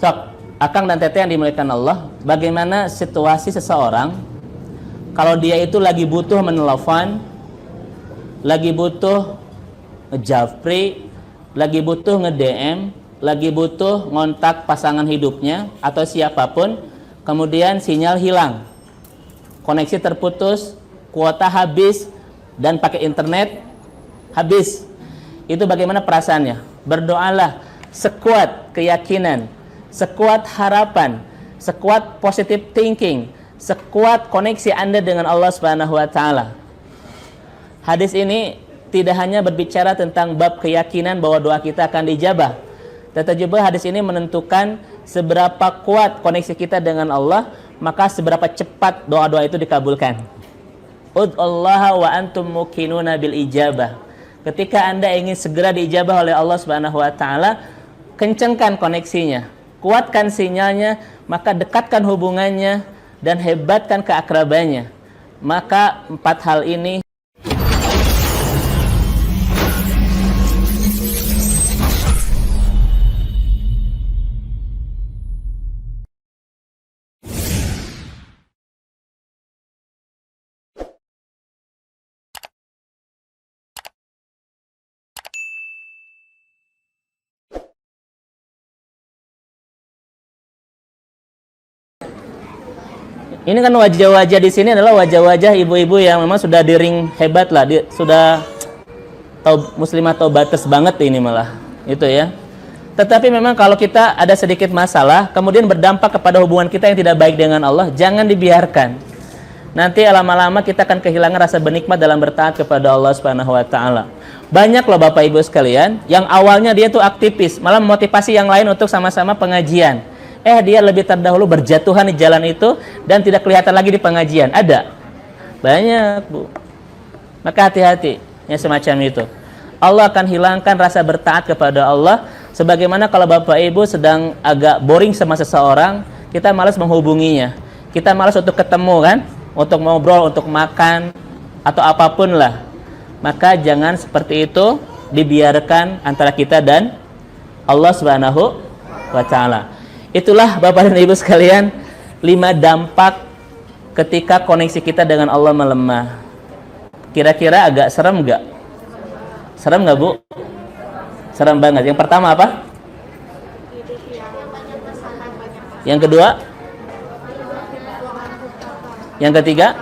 Sok, Akang dan Teteh yang dimuliakan Allah, bagaimana situasi seseorang kalau dia itu lagi butuh menelpon, lagi butuh ngejapri, lagi butuh nge-DM, lagi butuh ngontak pasangan hidupnya atau siapapun, kemudian sinyal hilang, koneksi terputus, kuota habis, dan pakai internet habis. Itu bagaimana perasaannya? Berdoalah sekuat keyakinan, sekuat harapan, sekuat positive thinking, sekuat koneksi Anda dengan Allah Subhanahu wa taala. Hadis ini tidak hanya berbicara tentang bab keyakinan bahwa doa kita akan dijabah, tetapi juga hadis ini menentukan seberapa kuat koneksi kita dengan Allah, maka seberapa cepat doa-doa itu dikabulkan. Ud'ullaha wa antum muqinuna bil ijabah. Ketika Anda ingin segera diijabah oleh Allah Subhanahu wa taala, kencangkan koneksinya, kuatkan sinyalnya, maka dekatkan hubungannya dan hebatkan keakrabannya. Maka 4 hal ini ini kan wajah-wajah di sini adalah wajah-wajah ibu-ibu yang memang sudah diring hebat lah, sudah muslimah taubates banget ini malah, itu ya. Tetapi memang kalau kita ada sedikit masalah, kemudian berdampak kepada hubungan kita yang tidak baik dengan Allah, jangan dibiarkan. Nanti lama-lama kita akan kehilangan rasa bernikmat dalam bertaat kepada Allah Subhanahu wa taala. Banyak loh Bapak Ibu sekalian, yang awalnya dia tuh aktivis, malah memotivasi yang lain untuk sama-sama pengajian. Dia lebih terdahulu berjatuhan di jalan itu dan tidak kelihatan lagi di pengajian. Ada banyak, Bu. Maka hati-hati yang semacam itu. Allah akan hilangkan rasa bertaat kepada Allah. Sebagaimana kalau Bapak Ibu sedang agak boring sama seseorang, kita malas menghubunginya, kita malas untuk ketemu kan, untuk ngobrol, untuk makan atau apapun lah. Maka jangan seperti itu dibiarkan antara kita dan Allah Subhanahu wa taala. Itulah Bapak dan Ibu sekalian, 5 dampak ketika koneksi kita dengan Allah melemah. Kira-kira agak serem nggak? Serem nggak, Bu? Serem banget. Yang pertama apa? Yang kedua? Yang ketiga?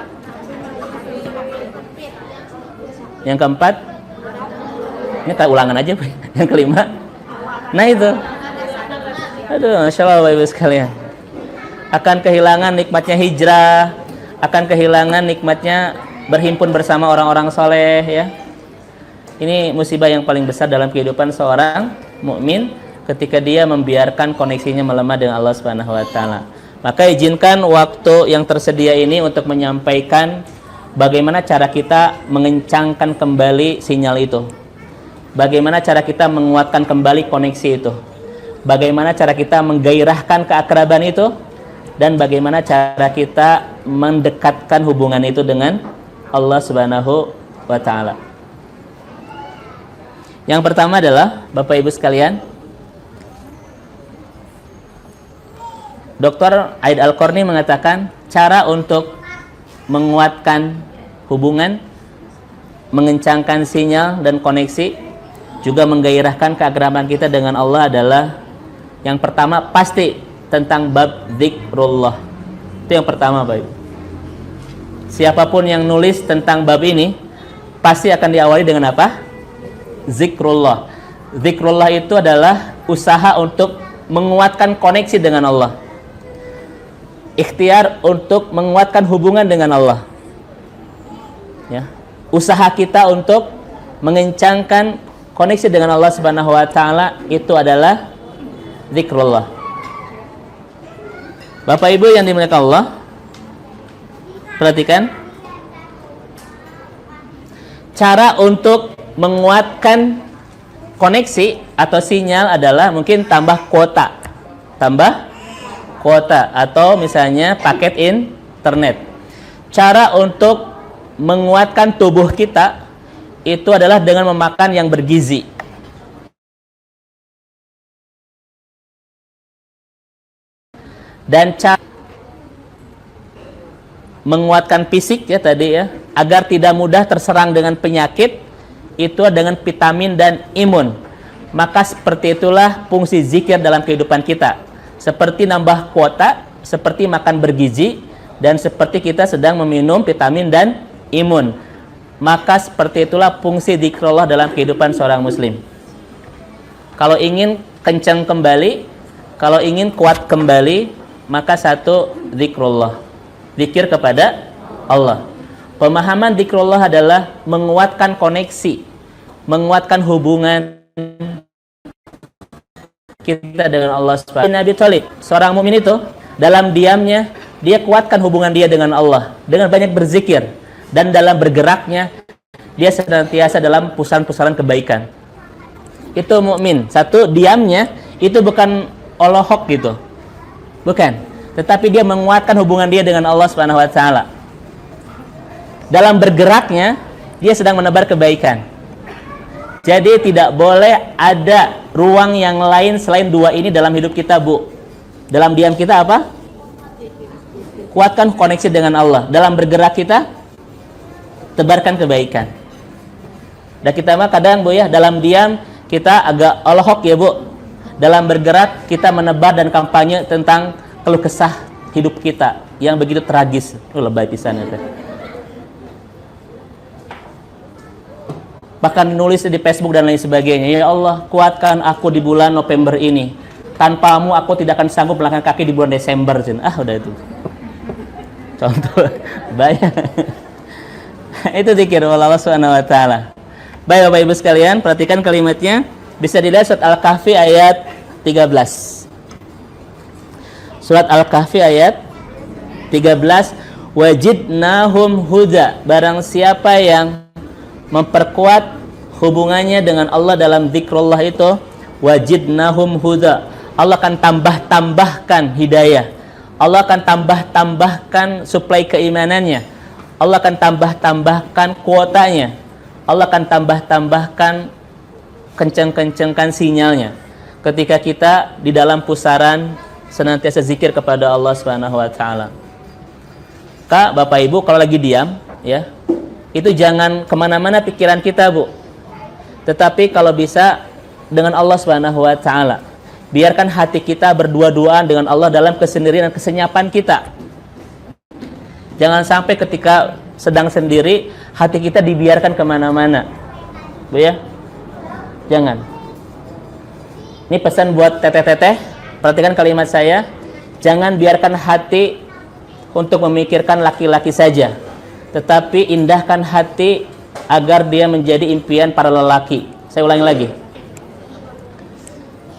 Yang keempat? Ini kita ulangan aja, Bu. Yang kelima? Nah itu. Aduh, Masya Allah Bapak Ibu sekalian. Akan kehilangan nikmatnya hijrah, akan kehilangan nikmatnya berhimpun bersama orang-orang soleh ya. Ini musibah yang paling besar dalam kehidupan seorang mukmin ketika dia membiarkan koneksinya melemah dengan Allah Subhanahu wa taala. Maka izinkan waktu yang tersedia ini untuk menyampaikan bagaimana cara kita mengencangkan kembali sinyal itu. Bagaimana cara kita menguatkan kembali koneksi itu. Bagaimana cara kita menggairahkan keakraban itu, dan bagaimana cara kita mendekatkan hubungan itu dengan Allah Subhanahu wa taala. Yang pertama adalah Bapak Ibu sekalian, Dr. Aid Al-Qarni mengatakan cara untuk menguatkan hubungan, mengencangkan sinyal dan koneksi, juga menggairahkan keakraban kita dengan Allah adalah yang pertama pasti tentang bab zikrullah. Itu yang pertama, Bapak Ibu. Siapapun yang nulis tentang bab ini pasti akan diawali dengan apa? Zikrullah. Zikrullah itu adalah usaha untuk menguatkan koneksi dengan Allah. Ikhtiar untuk menguatkan hubungan dengan Allah. Ya. Usaha kita untuk mengencangkan koneksi dengan Allah Subhanahu wa taala itu adalah zikrullah. Bapak Ibu yang dimuliakan Allah, perhatikan cara untuk menguatkan koneksi atau sinyal adalah mungkin tambah kuota atau misalnya paket internet. Cara untuk menguatkan tubuh kita itu adalah dengan memakan yang bergizi. Dan cara menguatkan fisik ya tadi ya, agar tidak mudah terserang dengan penyakit, itu dengan vitamin dan imun. Maka seperti itulah fungsi zikir dalam kehidupan kita. Seperti nambah kuota, seperti makan bergizi, dan seperti kita sedang meminum vitamin dan imun. Maka seperti itulah fungsi zikrullah dalam kehidupan seorang muslim. Kalau ingin kencang kembali, kalau ingin kuat kembali, maka satu, zikrullah, zikir kepada Allah. Pemahaman zikrullah adalah menguatkan koneksi, menguatkan hubungan kita dengan Allah Subhanahu wa taala. Nabi Thalib, seorang mukmin itu dalam diamnya dia kuatkan hubungan dia dengan Allah dengan banyak berzikir, dan dalam bergeraknya dia senantiasa dalam pusaran-pusaran kebaikan. Itu mukmin. Satu, diamnya itu bukan olohok gitu, bukan, tetapi dia menguatkan hubungan dia dengan Allah Subhanahu wa taala. Dalam bergeraknya dia sedang menebar kebaikan. Jadi tidak boleh ada ruang yang lain selain dua ini dalam hidup kita, Bu. Dalam diam kita apa? Kuatkan koneksi dengan Allah. Dalam bergerak kita tebarkan kebaikan. Dan kita mah kadang, Bu ya, dalam diam kita agak olohok ya, Bu. Dalam bergerak kita menebar dan kampanye tentang keluh kesah hidup kita yang begitu tragis. Lebay pisan itu. Bahkan nulis di Facebook dan lain sebagainya. Ya Allah, kuatkan aku di bulan November ini. Tanpamu aku tidak akan sanggup melangkah kaki di bulan Desember. Udah itu. Contoh banyak. Itu zikir Allah Subhanahu wa taala. Baik Bapak Ibu sekalian, perhatikan kalimatnya. Bisa dilihat surat Al-Kahfi ayat 13. Surat Al-Kahfi ayat 13, wajidnahum huda. Barang siapa yang memperkuat hubungannya dengan Allah dalam zikrullah itu, wajidnahum huda. Allah akan tambah-tambahkan hidayah. Allah akan tambah-tambahkan suplai keimanannya. Allah akan tambah-tambahkan kuotanya. Allah akan tambah-tambahkan kencang-kencangkan sinyalnya. Ketika kita di dalam pusaran senantiasa zikir kepada Allah Subhanahu wa taala. Kak, Bapak Ibu, kalau lagi diam ya, itu jangan kemana-mana pikiran kita, Bu. Tetapi kalau bisa dengan Allah Subhanahu wa taala. Biarkan hati kita berdua-duaan dengan Allah dalam kesendirian dan kesenyapan kita. Jangan sampai ketika sedang sendiri hati kita dibiarkan kemana-mana, Bu ya. Jangan. Ini pesan buat teteh-teteh. Perhatikan kalimat saya. Jangan biarkan hati untuk memikirkan laki-laki saja, tetapi indahkan hati agar dia menjadi impian para lelaki. Saya ulangi lagi.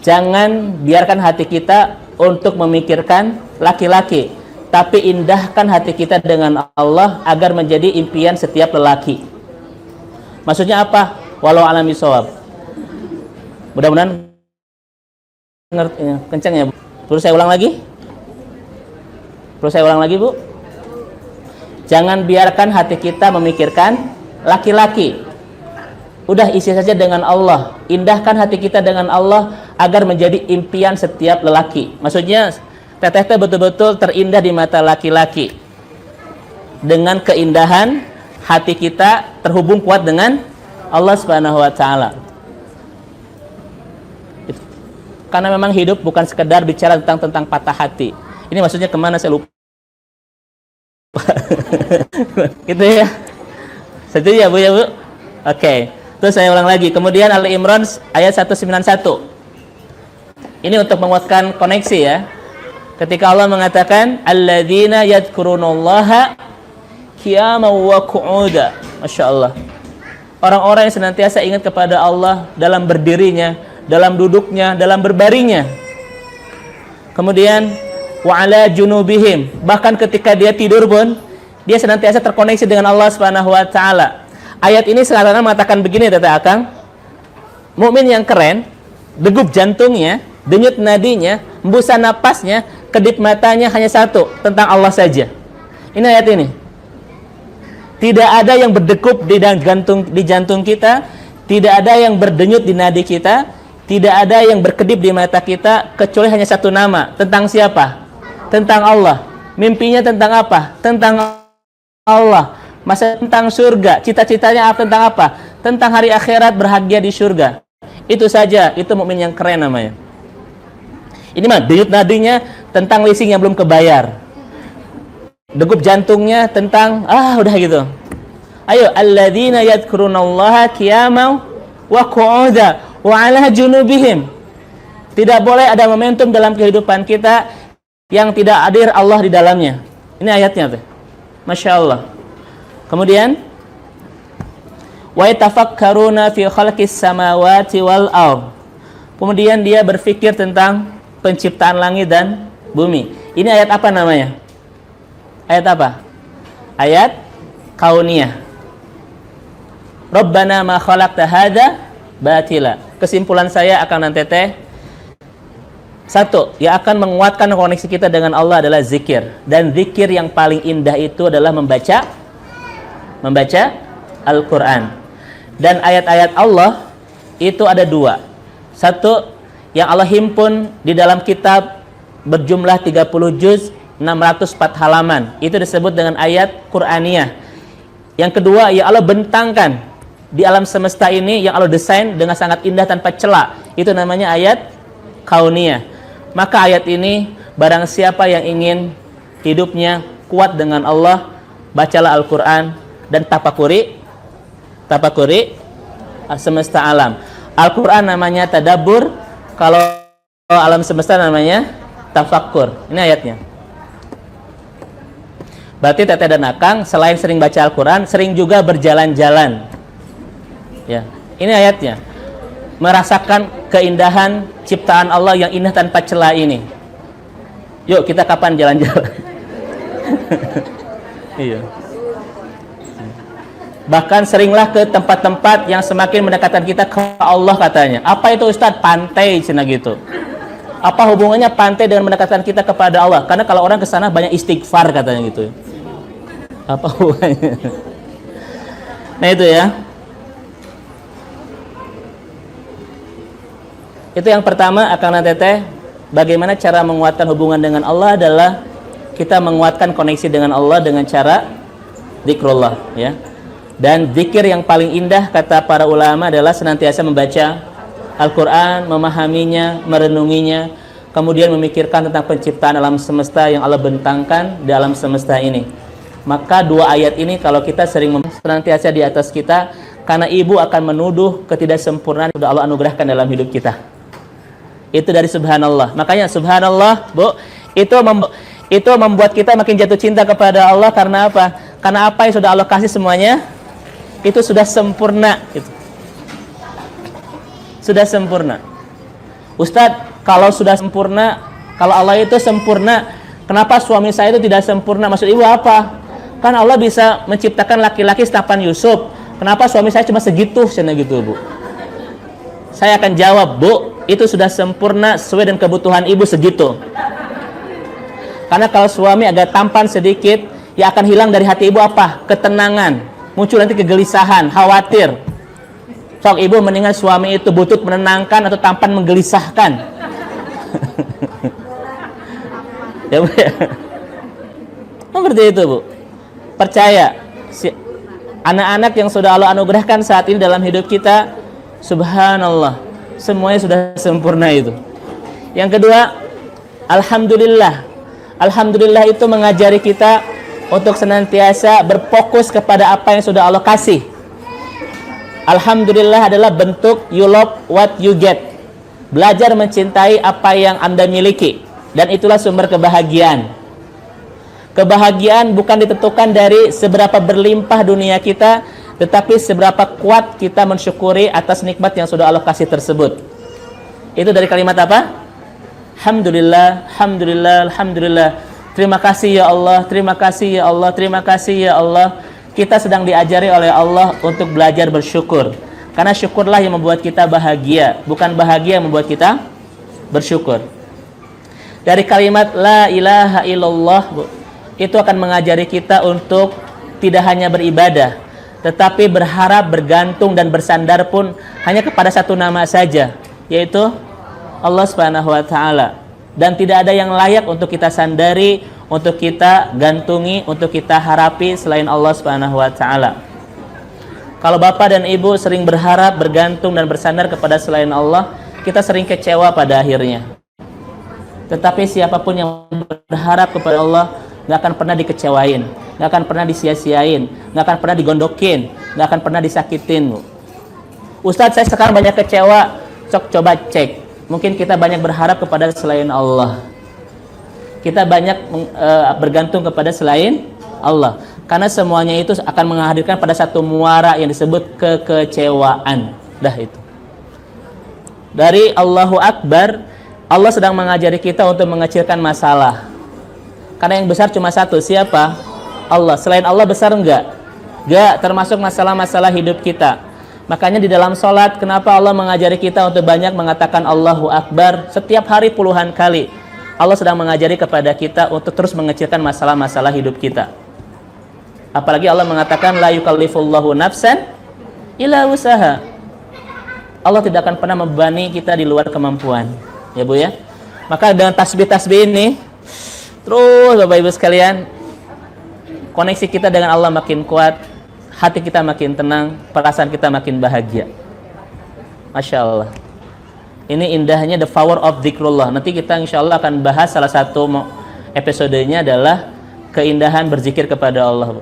Jangan biarkan hati kita untuk memikirkan laki-laki, tapi indahkan hati kita dengan Allah agar menjadi impian setiap lelaki. Maksudnya apa? Walau alam bisawab. Mudah-mudahan ngerti, kencang ya, Bu. Perlu saya ulang lagi? Perlu saya ulang lagi, Bu? Jangan biarkan hati kita memikirkan laki-laki. Udah isi saja dengan Allah. Indahkan hati kita dengan Allah agar menjadi impian setiap lelaki. Maksudnya teteh betul-betul terindah di mata laki-laki. Dengan keindahan hati kita terhubung kuat dengan Allah Subhanahu wa taala. Karena memang hidup bukan sekedar bicara tentang patah hati. Ini maksudnya kemana saya lupa. Gitu ya. Setuju ya, Bu ya, Bu? Oke. Terus saya ulang lagi. Kemudian Ali Imran ayat 191. Ini untuk menguatkan koneksi ya. Ketika Allah mengatakan alladzina yadhkurunallaha qiyaman wa qu'uda. Masya Allah. Orang-orang yang senantiasa ingat kepada Allah dalam berdirinya, dalam duduknya, dalam berbaringnya. Kemudian wa ala junubihim, bahkan ketika dia tidur pun dia senantiasa terkoneksi dengan Allah Subhanahu wa taala. Ayat ini sekarang mengatakan begini, Tata Akang. Mukmin yang keren, degup jantungnya, denyut nadinya, hembusan napasnya, kedip matanya hanya satu, tentang Allah saja. Ini ayat ini. Tidak ada yang berdegup di jantung kita, tidak ada yang berdenyut di nadi kita, tidak ada yang berkedip di mata kita, kecuali hanya satu nama. Tentang siapa? tentang Allah. Mimpinya tentang apa? Tentang Allah. Masa tentang surga. Cita-citanya tentang apa? Tentang hari akhirat, bahagia di surga. Itu saja, itu mukmin yang keren namanya. Ini mah denyut nadinya tentang leasing yang belum kebayar. Degup jantungnya tentang udah gitu. Ayo, alladzina yadhkurunallaha qiyaman wa qu'udan wa 'ala junubihim. Tidak boleh ada momentum dalam kehidupan kita yang tidak hadir Allah di dalamnya. Ini ayatnya tuh. Masya Allah. Kemudian wa yatafakkaruna fi khalqis samawati wal ardh. Kemudian dia berpikir tentang penciptaan langit dan bumi. Ini ayat apa namanya? Ayat apa? Ayat kauniyah. Rabbana ma khalaqta hadza batila. Kesimpulan saya akan nanti satu, yang akan menguatkan koneksi kita dengan Allah adalah zikir. Dan zikir yang paling indah itu adalah membaca Al-Quran. Dan ayat-ayat Allah itu ada dua. Satu, yang Allah himpun di dalam kitab berjumlah 30 juz, 604 halaman. Itu disebut dengan ayat Qur'aniyah. Yang kedua, yang Allah bentangkan di alam semesta ini, yang Allah desain dengan sangat indah tanpa celah. Itu namanya ayat kauniyah. Maka ayat ini, barang siapa yang ingin hidupnya kuat dengan Allah, bacalah Al-Quran dan tapakuri semesta alam. Al-Quran namanya tadabbur, kalau alam semesta namanya tafakkur. Ini ayatnya. Berarti Teteh dan Akang selain sering baca Al-Quran, sering juga berjalan-jalan. Ya, ini ayatnya. Merasakan keindahan ciptaan Allah yang indah tanpa celah ini. Yuk, kita kapan jalan-jalan? Iya. Bahkan seringlah ke tempat-tempat yang semakin mendekatkan kita ke Allah katanya. Apa itu Ustadz? Pantai cina gitu. Apa hubungannya pantai dengan mendekatkan kita kepada Allah? Karena kalau orang ke sana banyak istighfar katanya gitu. Apa hubungannya? Nah itu ya. Itu yang pertama akan nanti bagaimana cara menguatkan hubungan dengan Allah adalah kita menguatkan koneksi dengan Allah dengan cara zikrullah ya. Dan zikir yang paling indah kata para ulama adalah senantiasa membaca Al-Quran, memahaminya, merenunginya, kemudian memikirkan tentang penciptaan alam semesta yang Allah bentangkan di alam semesta ini. Maka dua ayat ini kalau kita sering senantiasa di atas kita, karena ibu akan menuduh ketidaksempurnaan yang sudah Allah anugerahkan dalam hidup kita. Itu dari subhanallah. Makanya subhanallah, Bu, itu membuat kita makin jatuh cinta kepada Allah. Karena apa? Karena apa yang sudah Allah kasih semuanya itu sudah sempurna gitu. Sudah sempurna. Ustadz, kalau sudah sempurna, kalau Allah itu sempurna, kenapa suami saya itu tidak sempurna? Maksud ibu apa? Kan Allah bisa menciptakan laki-laki setapan Yusuf. Kenapa suami saya cuma segitu? Cina gitu, Bu. Saya akan jawab, Bu, itu sudah sempurna sesuai dengan kebutuhan ibu segitu. Karena kalau suami agak tampan sedikit, ya akan hilang dari hati ibu apa? Ketenangan. Muncul nanti kegelisahan, khawatir. Sok ibu mendingan suami itu butut menenangkan atau tampan menggelisahkan. Ya, Bu. Seperti itu, Bu. Percaya, anak-anak yang sudah Allah anugerahkan saat ini dalam hidup kita, subhanallah, semuanya sudah sempurna itu. Yang kedua, alhamdulillah. Alhamdulillah itu mengajari kita untuk senantiasa berfokus kepada apa yang sudah Allah kasih. Alhamdulillah adalah bentuk you love what you get. Belajar mencintai apa yang Anda miliki. Dan itulah sumber kebahagiaan. Kebahagiaan bukan ditentukan dari seberapa berlimpah dunia kita, tetapi seberapa kuat kita mensyukuri atas nikmat yang sudah Allah kasih tersebut. Itu dari kalimat apa? Alhamdulillah, alhamdulillah, alhamdulillah. Terima kasih ya Allah, terima kasih ya Allah, terima kasih ya Allah. Kita sedang diajari oleh Allah untuk belajar bersyukur. Karena syukurlah yang membuat kita bahagia, bukan bahagia yang membuat kita bersyukur. Dari kalimat la ilaha illallah, itu akan mengajari kita untuk tidak hanya beribadah, tetapi berharap, bergantung dan bersandar pun hanya kepada satu nama saja, yaitu Allah Subhanahu wa taala. Dan tidak ada yang layak untuk kita sandari, untuk kita gantungi, untuk kita harapi selain Allah Subhanahu wa taala. Kalau bapak dan ibu sering berharap, bergantung dan bersandar kepada selain Allah, kita sering kecewa pada akhirnya. Tetapi siapapun yang berharap kepada Allah nggak akan pernah dikecewain, nggak akan pernah disia-siain, nggak akan pernah digondokin, nggak akan pernah disakitin. Ustadz, saya sekarang banyak kecewa. Coba cek. Mungkin kita banyak berharap kepada selain Allah. Kita banyak bergantung kepada selain Allah. Karena semuanya itu akan menghadirkan pada satu muara yang disebut kekecewaan. Dah itu. Dari Allahu Akbar, Allah sedang mengajari kita untuk mengecilkan masalah. Karena yang besar cuma satu, siapa? Allah. Selain Allah besar enggak? Enggak, termasuk masalah-masalah hidup kita. Makanya di dalam sholat, kenapa Allah mengajari kita untuk banyak mengatakan Allahu Akbar setiap hari puluhan kali? Allah sedang mengajari kepada kita untuk terus mengecilkan masalah-masalah hidup kita. Apalagi Allah mengatakan la yukallifullahu nafsan illa wusaha. Allah tidak akan pernah membebani kita di luar kemampuan. Ya Bu ya. Maka dengan tasbih-tasbih ini, terus Bapak Ibu sekalian, koneksi kita dengan Allah makin kuat. Hati kita makin tenang, perasaan kita makin bahagia. Masya Allah. Ini indahnya the power of dzikrullah. Nanti kita insya Allah akan bahas salah satu episodenya adalah keindahan berzikir kepada Allah.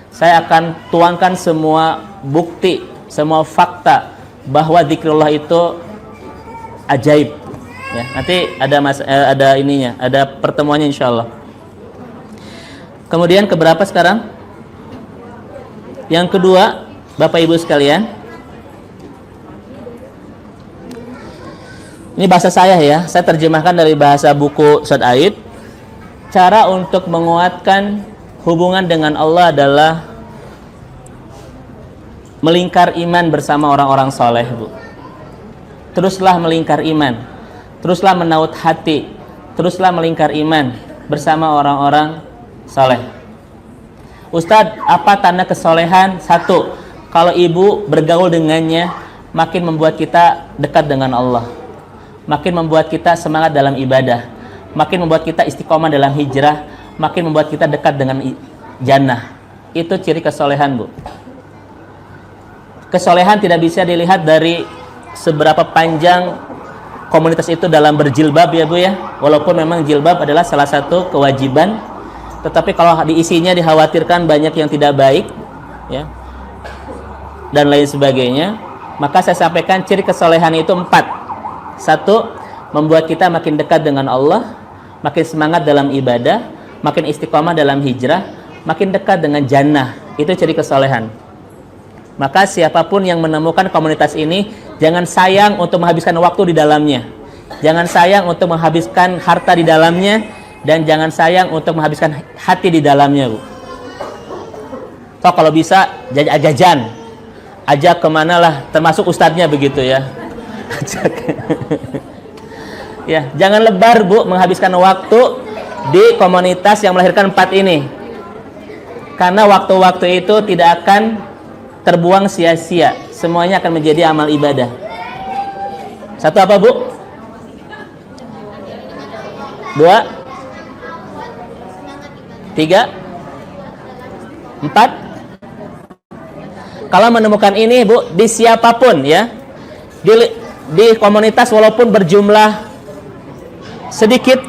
Saya akan tuangkan semua bukti, semua fakta bahwa dzikrullah itu ajaib. Ya, nanti ada ininya, ada pertemuannya insya Allah. Kemudian keberapa sekarang? Yang kedua, Bapak Ibu sekalian, ini bahasa saya ya, saya terjemahkan dari bahasa buku Ustadz Aid. Cara untuk menguatkan hubungan dengan Allah adalah melingkar iman bersama orang-orang soleh, Bu. Teruslah melingkar iman, teruslah menaut hati, teruslah melingkar iman bersama orang-orang soleh. Ustadz, apa tanda kesolehan? Satu, kalau ibu bergaul dengannya, makin membuat kita dekat dengan Allah, makin membuat kita semangat dalam ibadah, makin membuat kita istiqomah dalam hijrah, makin membuat kita dekat dengan jannah. Itu ciri kesolehan, Bu. Kesolehan tidak bisa dilihat dari seberapa panjang komunitas itu dalam berjilbab ya Bu ya. Walaupun memang jilbab adalah salah satu kewajiban, tetapi kalau diisinya dikhawatirkan banyak yang tidak baik ya, dan lain sebagainya, maka saya sampaikan ciri kesolehan itu 4. 1, membuat kita makin dekat dengan Allah, makin semangat dalam ibadah, makin istiqomah dalam hijrah, makin dekat dengan jannah. Itu ciri kesolehan. Maka siapapun yang menemukan komunitas ini, jangan sayang untuk menghabiskan waktu di dalamnya, jangan sayang untuk menghabiskan harta di dalamnya, dan jangan sayang untuk menghabiskan hati di dalamnya, Bu. So, kalau bisa jajan, ajak kemana lah, termasuk ustadznya begitu ya. Ajak. Ya, jangan lebar, Bu, menghabiskan waktu di komunitas yang melahirkan 4 ini. Karena waktu-waktu itu tidak akan terbuang sia-sia. Semuanya akan menjadi amal ibadah. 1 apa, Bu? 2, 3, 4. Kalau menemukan ini, Bu, di siapapun ya, di komunitas walaupun berjumlah sedikit,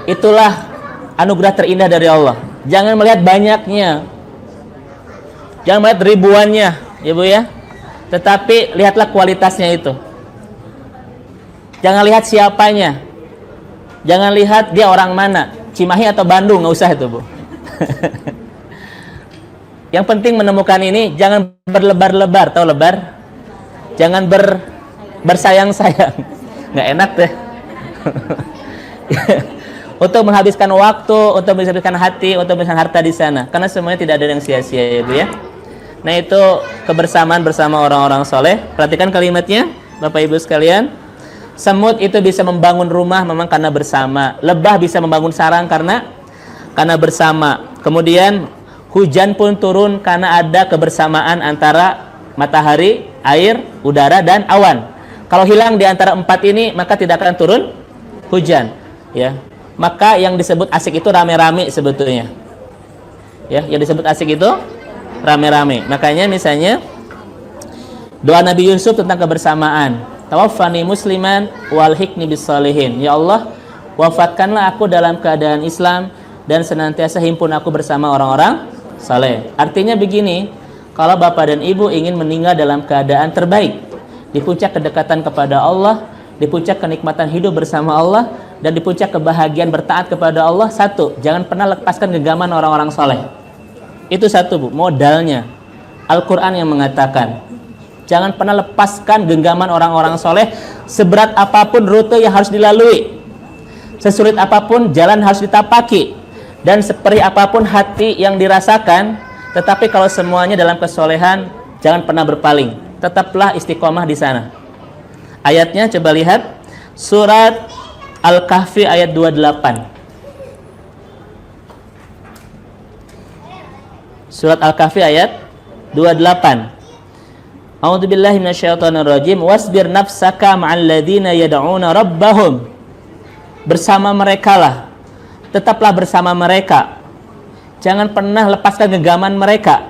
itulah anugerah terindah dari Allah. Jangan melihat banyaknya, jangan melihat ribuannya ya Bu ya, tetapi lihatlah kualitasnya itu. Jangan lihat siapanya, jangan lihat dia orang mana, Cimahi atau Bandung, nggak usah itu Bu. Yang penting menemukan ini, jangan berlebar-lebar, tahu lebar? Jangan bersayang-sayang, nggak enak deh. Untuk menghabiskan waktu, untuk menghabiskan hati, untuk menghabiskan harta di sana, karena semuanya tidak ada yang sia-sia ya Bu ya. Nah itu kebersamaan bersama orang-orang soleh. Perhatikan kalimatnya, Bapak Ibu sekalian. Semut itu bisa membangun rumah memang karena bersama. Lebah bisa membangun sarang karena bersama. Kemudian hujan pun turun karena ada kebersamaan antara matahari, air, udara, dan awan. Kalau hilang di antara 4 ini, maka tidak akan turun hujan. ya. Maka yang disebut asik itu rame-rame sebetulnya. Ya, yang disebut asik itu rame-rame. Makanya misalnya doa Nabi Yusuf tentang kebersamaan. Tawaffani musliman walhiqni bis-shalihin. Ya Allah, wafatkanlah aku dalam keadaan Islam dan senantiasa himpun aku bersama orang-orang saleh. Artinya begini, kalau bapak dan ibu ingin meninggal dalam keadaan terbaik, di puncak kedekatan kepada Allah, di puncak kenikmatan hidup bersama Allah, dan di puncak kebahagiaan bertaat kepada Allah, satu, jangan pernah lepaskan genggaman orang-orang soleh. Itu satu, Bu, modalnya. Al-Quran yang mengatakan, jangan pernah lepaskan genggaman orang-orang soleh, seberat apapun rute yang harus dilalui, sesulit apapun jalan harus ditapaki, dan seperih apapun hati yang dirasakan. Tetapi kalau semuanya dalam kesolehan, jangan pernah berpaling, tetaplah istiqomah di sana. Ayatnya coba lihat, surat Al-Kahfi ayat 28. Surat Al-Kahfi ayat 28. A'udzubillahi minasyaitonirrajim. Wasbir nafsaka ma'al ladzina yad'una rabbahum. Bersama merekalah. Tetaplah bersama mereka. Jangan pernah lepaskan genggaman mereka.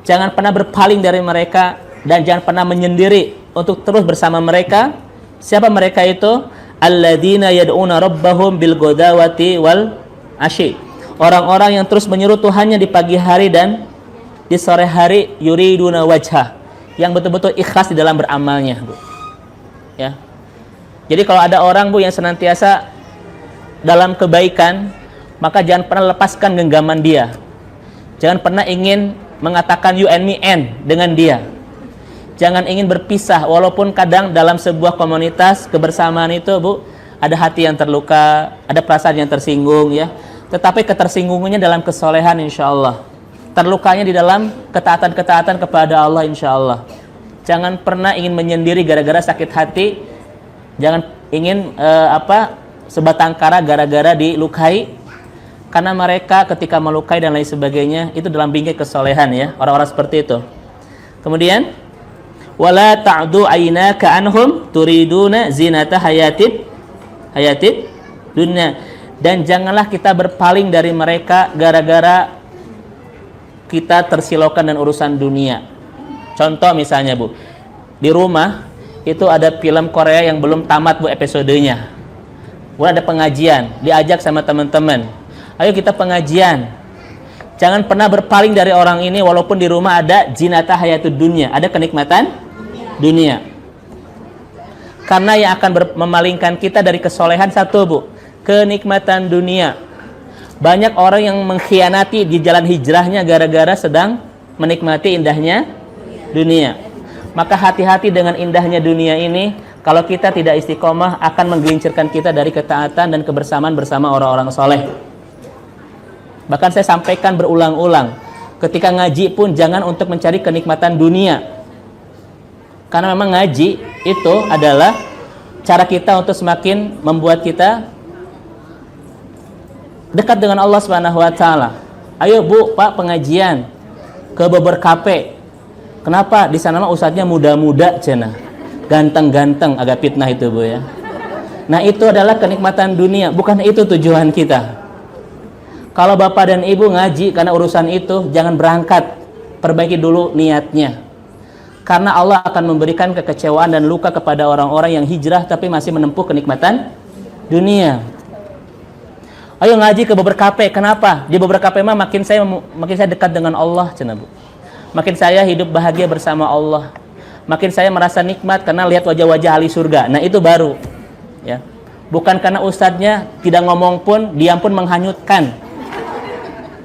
Jangan pernah berpaling dari mereka dan jangan pernah menyendiri untuk terus bersama mereka. Siapa mereka itu? Alladzina yad'una rabbahum bil ghadawati wal asyi. Orang-orang yang terus menyeru Tuhannya di pagi hari dan di sore hari, yuriduna wajhah, yang betul-betul ikhlas di dalam beramalnya, Bu. Ya. Jadi kalau ada orang, Bu, yang senantiasa dalam kebaikan, maka jangan pernah lepaskan genggaman dia. Jangan pernah ingin mengatakan you and me and dengan dia. Jangan ingin berpisah, walaupun kadang dalam sebuah komunitas kebersamaan itu, Bu, ada hati yang terluka, ada perasaan yang tersinggung, ya. Tetapi ketersinggungannya dalam kesolehan, insya Allah. Terlukanya di dalam ketaatan-ketaatan kepada Allah, insya Allah. Jangan pernah ingin menyendiri gara-gara sakit hati. Jangan ingin sebatang kara gara-gara dilukai. Karena mereka ketika melukai dan lain sebagainya, itu dalam bingkai kesolehan, ya. Orang-orang seperti itu. Kemudian, wala ta'du aynaka anhum turiduna zinata hayatid dunya. Dan janganlah kita berpaling dari mereka gara-gara kita tersilaukan dan urusan dunia. Contoh misalnya, Bu, di rumah itu ada film Korea yang belum tamat, Bu, episodenya. Kemudian ada pengajian, diajak sama teman-teman, ayo kita pengajian. Jangan pernah berpaling dari orang ini walaupun di rumah ada zinata hayatud dunya, ada kenikmatan dunia. Karena yang akan memalingkan kita dari kesolehan satu, Bu, kenikmatan dunia. Banyak orang yang mengkhianati di jalan hijrahnya gara-gara sedang menikmati indahnya dunia. Maka hati-hati dengan indahnya dunia ini. Kalau kita tidak istiqomah, akan menggelincirkan kita dari ketaatan dan kebersamaan bersama orang-orang soleh. Bahkan saya sampaikan berulang-ulang, ketika ngaji pun jangan untuk mencari kenikmatan dunia. Karena memang ngaji itu adalah cara kita untuk semakin membuat kita dekat dengan Allah Subhanahu wa taala. Ayo, Bu, Pak, pengajian ke Bogor Cafe. Kenapa? Di sana mah ustadznya muda-muda cenah. Ganteng-ganteng, agak fitnah itu, Bu, ya. Nah, itu adalah kenikmatan dunia, bukan itu tujuan kita. Kalau Bapak dan Ibu ngaji karena urusan itu, jangan berangkat. Perbaiki dulu niatnya. Karena Allah akan memberikan kekecewaan dan luka kepada orang-orang yang hijrah tapi masih menempuh kenikmatan dunia. Ayo ngaji ke Bogor Cafe. Kenapa? Di Bogor Cafe mah makin saya dekat dengan Allah, cenah, Bu. Makin saya hidup bahagia bersama Allah. Makin saya merasa nikmat karena lihat wajah-wajah ahli surga. Nah, itu baru, ya. Bukan karena ustadznya tidak ngomong pun, diam pun menghanyutkan.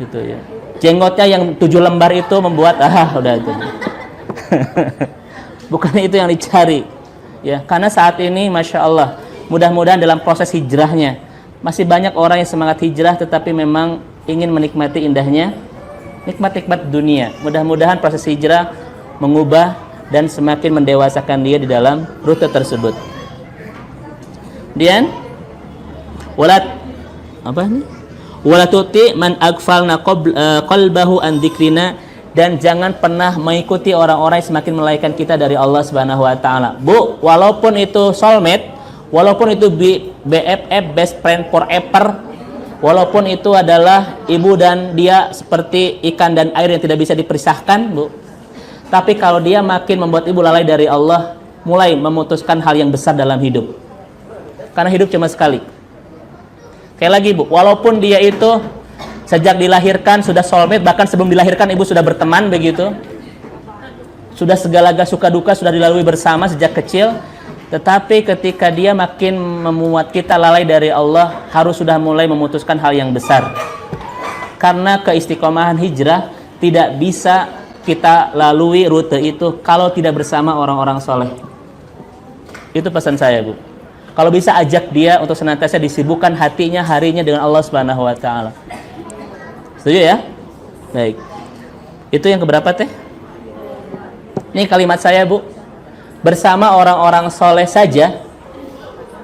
Gitu, ya. Jenggotnya yang 7 lembar itu membuat udah itu. Bukan itu yang dicari, ya. Karena saat ini, masya Allah, mudah-mudahan dalam proses hijrahnya masih banyak orang yang semangat hijrah tetapi memang ingin menikmati indahnya nikmat-nikmat dunia. Mudah-mudahan proses hijrah mengubah dan semakin mendewasakan dia di dalam rute tersebut. Kemudian wala tuti man aghfalna qalbahu an dzikrina, dan jangan pernah mengikuti orang-orang yang semakin melaikan kita dari Allah Subhanahu wa taala. Bu, walaupun itu soulmate, walaupun itu BFF, best friend forever, walaupun itu adalah ibu dan dia seperti ikan dan air yang tidak bisa dipisahkan, Bu. Tapi kalau dia makin membuat ibu lalai dari Allah, mulai memutuskan hal yang besar dalam hidup. Karena hidup cuma sekali. Kayak lagi, Bu, walaupun dia itu sejak dilahirkan sudah soulmate, bahkan sebelum dilahirkan ibu sudah berteman begitu. Sudah segala suka duka sudah dilalui bersama sejak kecil, tetapi ketika dia makin membuat kita lalai dari Allah, harus sudah mulai memutuskan hal yang besar. Karena keistiqomahan hijrah tidak bisa kita lalui rute itu kalau tidak bersama orang-orang soleh. Itu pesan saya, Bu. Kalau bisa ajak dia untuk senantiasa disibukkan hatinya, harinya dengan Allah Subhanahu wa taala. Setuju ya? Baik. Itu yang keberapa, Teh? Ini kalimat saya, Bu. Bersama orang-orang soleh saja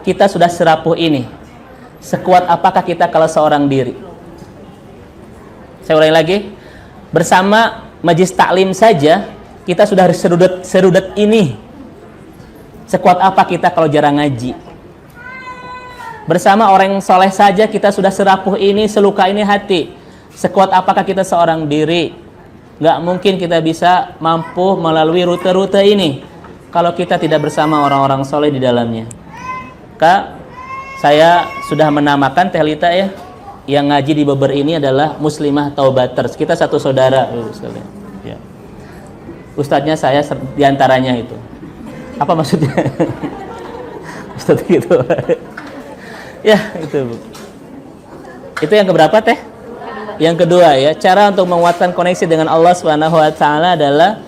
kita sudah serapuh ini. Sekuat apakah kita kalau seorang diri? Saya ulangi lagi. Bersama majlis taklim saja kita sudah serudet ini. Sekuat apa kita kalau jarang ngaji? Bersama orang yang soleh saja kita sudah serapuh ini, seluka ini hati. Sekuat apakah kita seorang diri? Nggak mungkin kita bisa mampu melalui rute-rute ini kalau kita tidak bersama orang-orang soleh di dalamnya. Kak, saya sudah menamakan Teh Lita ya, yang ngaji di Beber ini adalah Muslimah Taubaters. Kita satu saudara, ya. Ustadznya saya diantaranya itu. Apa maksudnya? Ustadz gitu. Ya, itu, Bu. Itu yang keberapa, Teh? Yang kedua ya, cara untuk menguatkan koneksi dengan Allah Subhanahu wa taala adalah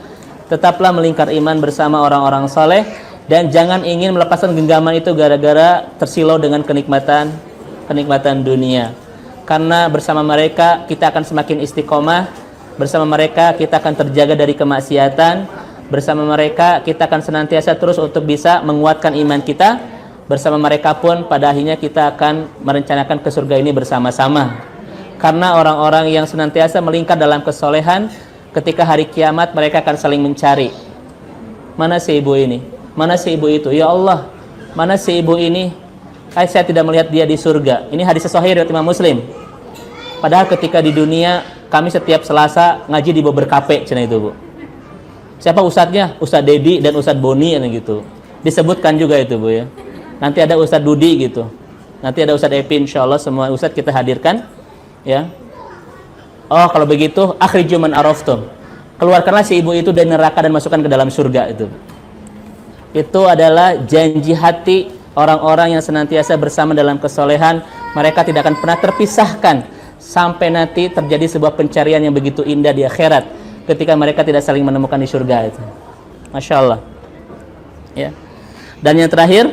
tetaplah melingkar iman bersama orang-orang soleh dan jangan ingin melepaskan genggaman itu gara-gara tersilau dengan kenikmatan dunia. Karena bersama mereka kita akan semakin istiqomah, bersama mereka kita akan terjaga dari kemaksiatan, bersama mereka kita akan senantiasa terus untuk bisa menguatkan iman kita, bersama mereka pun pada akhirnya kita akan merencanakan ke surga ini bersama-sama. Karena orang-orang yang senantiasa melingkar dalam kesolehan, ketika hari kiamat mereka akan saling mencari. Mana si ibu ini? Mana si ibu itu? Ya Allah, mana si ibu ini? Saya tidak melihat dia di surga. Ini hadis sahih riwayat Imam Muslim. Padahal ketika di dunia kami setiap Selasa ngaji di Beber Kafe, cina itu, Bu. Siapa ustadznya? Ustadz Dedi dan Ustadz Boni gitu. Disebutkan juga itu, Bu ya. Nanti ada Ustadz Dudi gitu. Nanti ada Ustadz Epi, insyaallah semua ustadz kita hadirkan. Ya. Oh, kalau begitu akhriju man araftum. Keluarkanlah si ibu itu dari neraka dan masukkan ke dalam surga itu. Itu adalah janji hati orang-orang yang senantiasa bersama dalam kesolehan. Mereka tidak akan pernah terpisahkan sampai nanti terjadi sebuah pencarian yang begitu indah di akhirat ketika mereka tidak saling menemukan di surga itu. Masya Allah. Ya. Dan yang terakhir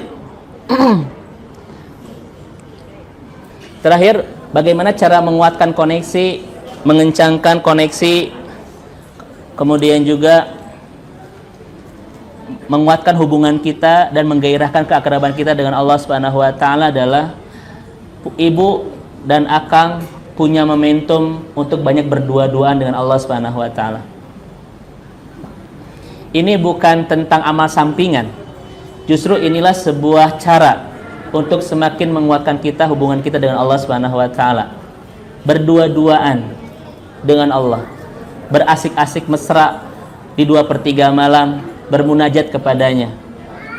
bagaimana cara menguatkan koneksi, mengencangkan koneksi, kemudian juga menguatkan hubungan kita dan menggairahkan keakraban kita dengan Allah Subhanahu wa taala adalah ibu dan akang punya momentum untuk banyak berdua-duaan dengan Allah Subhanahu wa taala. Ini bukan tentang amal sampingan. Justru inilah sebuah cara untuk semakin menguatkan kita hubungan kita dengan Allah Subhanahu wa taala. Berdua-duaan dengan Allah, berasik-asik mesra di 2/3 malam, bermunajat kepadanya,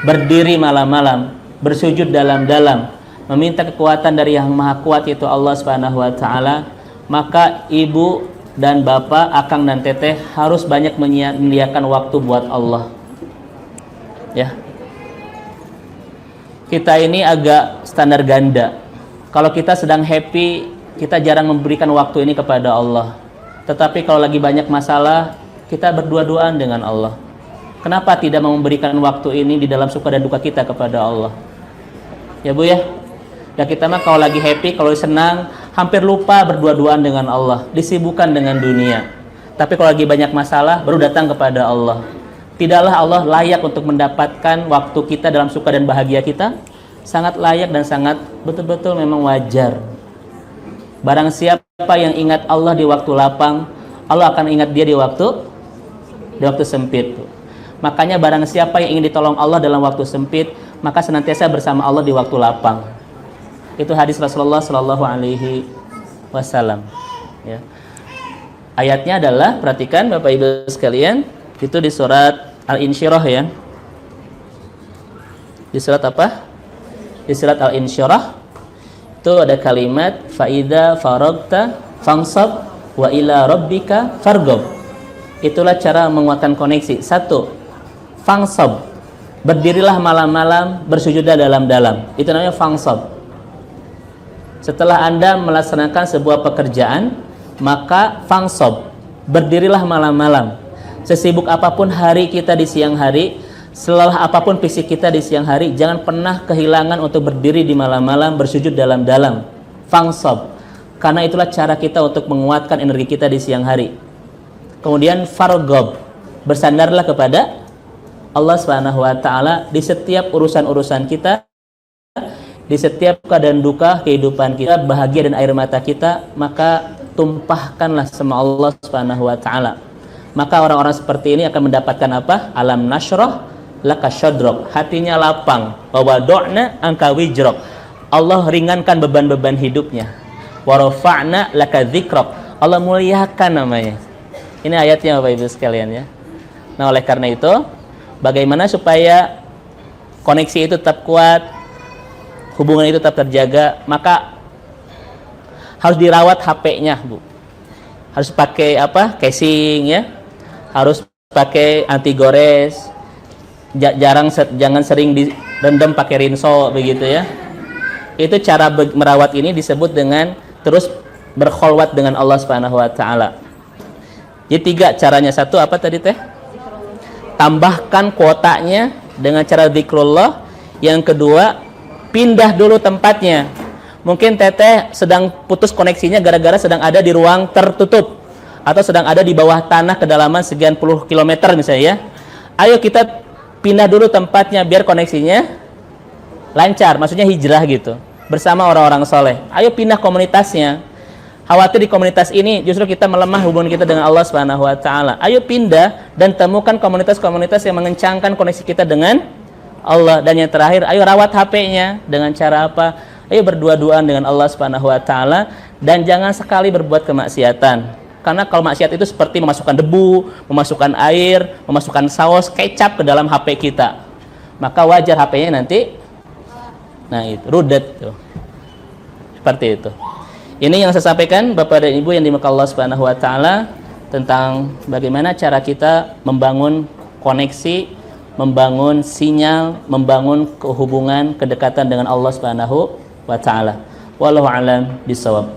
berdiri malam-malam, bersujud dalam-dalam, meminta kekuatan dari Yang Maha Kuat yaitu Allah Subhanahu wa taala. Maka ibu dan bapak, akang dan teteh harus banyak menyediakan waktu buat Allah. Ya. Kita ini agak standar ganda. Kalau kita sedang happy, kita jarang memberikan waktu ini kepada Allah. Tetapi kalau lagi banyak masalah, kita berdua-duaan dengan Allah. Kenapa tidak memberikan waktu ini di dalam suka dan duka kita kepada Allah? Ya Bu ya. Ya kita mah kalau lagi happy, kalau senang, hampir lupa berdua-duaan dengan Allah, disibukkan dengan dunia. Tapi kalau lagi banyak masalah, baru datang kepada Allah. Tidaklah Allah layak untuk mendapatkan waktu kita dalam suka dan bahagia kita? Sangat layak dan sangat betul-betul memang wajar. Barang siapa yang ingat Allah di waktu lapang, Allah akan ingat dia di waktu sempit. Makanya barang siapa yang ingin ditolong Allah dalam waktu sempit, maka senantiasa bersama Allah di waktu lapang. Itu hadis Rasulullah Shallallahu Alaihi Wasallam. Ya. Ayatnya adalah, perhatikan Bapak Ibu sekalian, itu di surat Al-Insyirah ya. Di surat apa? Di surat Al-Insyirah itu ada kalimat faida faragta fansab wa ila rabbika fargob. Itulah cara menguatkan koneksi. Satu, fansab, berdirilah malam-malam, bersujudlah dalam-dalam. Itu namanya fansab. Setelah Anda melaksanakan sebuah pekerjaan, maka fansab, berdirilah malam-malam. Sesibuk apapun hari kita di siang hari, selelah apapun fisik kita di siang hari, jangan pernah kehilangan untuk berdiri di malam-malam, bersujud dalam-dalam. Fansab, karena itulah cara kita untuk menguatkan energi kita di siang hari. Kemudian fargob, bersandarlah kepada Allah Subhanahu wa taala di setiap urusan-urusan kita, di setiap suka dan duka kehidupan kita, bahagia dan air mata kita, maka tumpahkanlah sama Allah Subhanahu wa taala. Maka orang-orang seperti ini akan mendapatkan apa? Alam nasyrah laka syadrak, hatinya lapang. Wa wada'na anka wijrak, Allah ringankan beban-beban hidupnya. Wa rafa'na laka dzikrak, Allah muliakan namanya. Ini ayatnya Bapak Ibu sekalian ya. Nah, oleh karena itu, bagaimana supaya koneksi itu tetap kuat, hubungan itu tetap terjaga, maka harus dirawat HP-nya, Bu. Harus pakai apa? Casing ya. Harus pakai anti gores. Jangan sering direndam pakai rinso begitu ya. Itu cara merawat ini disebut dengan terus berkholwat dengan Allah Subhanahu wa taala. Jadi 3 caranya. Satu apa tadi teh? Tambahkan kuotanya dengan cara zikrullah. Yang kedua, pindah dulu tempatnya. Mungkin teteh sedang putus koneksinya gara-gara sedang ada di ruang tertutup atau sedang ada di bawah tanah kedalaman sekian puluh kilometer misalnya ya. Ayo kita pindah dulu tempatnya biar koneksinya lancar, maksudnya hijrah gitu, bersama orang-orang soleh. Ayo pindah komunitasnya. Khawatir di komunitas ini justru kita melemah hubungan kita dengan Allah Subhanahu wa taala. Ayo pindah dan temukan komunitas-komunitas yang mengencangkan koneksi kita dengan Allah. Dan yang terakhir, ayo rawat HP-nya dengan cara apa? Ayo berdua-duaan dengan Allah Subhanahu wa taala dan jangan sekali berbuat kemaksiatan. Karena kalau maksiat itu seperti memasukkan debu, memasukkan air, memasukkan saus, kecap ke dalam HP kita. Maka wajar HP-nya nanti rudet tuh. Seperti itu. Ini yang saya sampaikan Bapak dan Ibu yang dimuliakan Allah Subhanahu wa taala tentang bagaimana cara kita membangun koneksi, membangun sinyal, membangun hubungan kedekatan dengan Allah Subhanahu wa taala. Wallahu a'lam bishawab.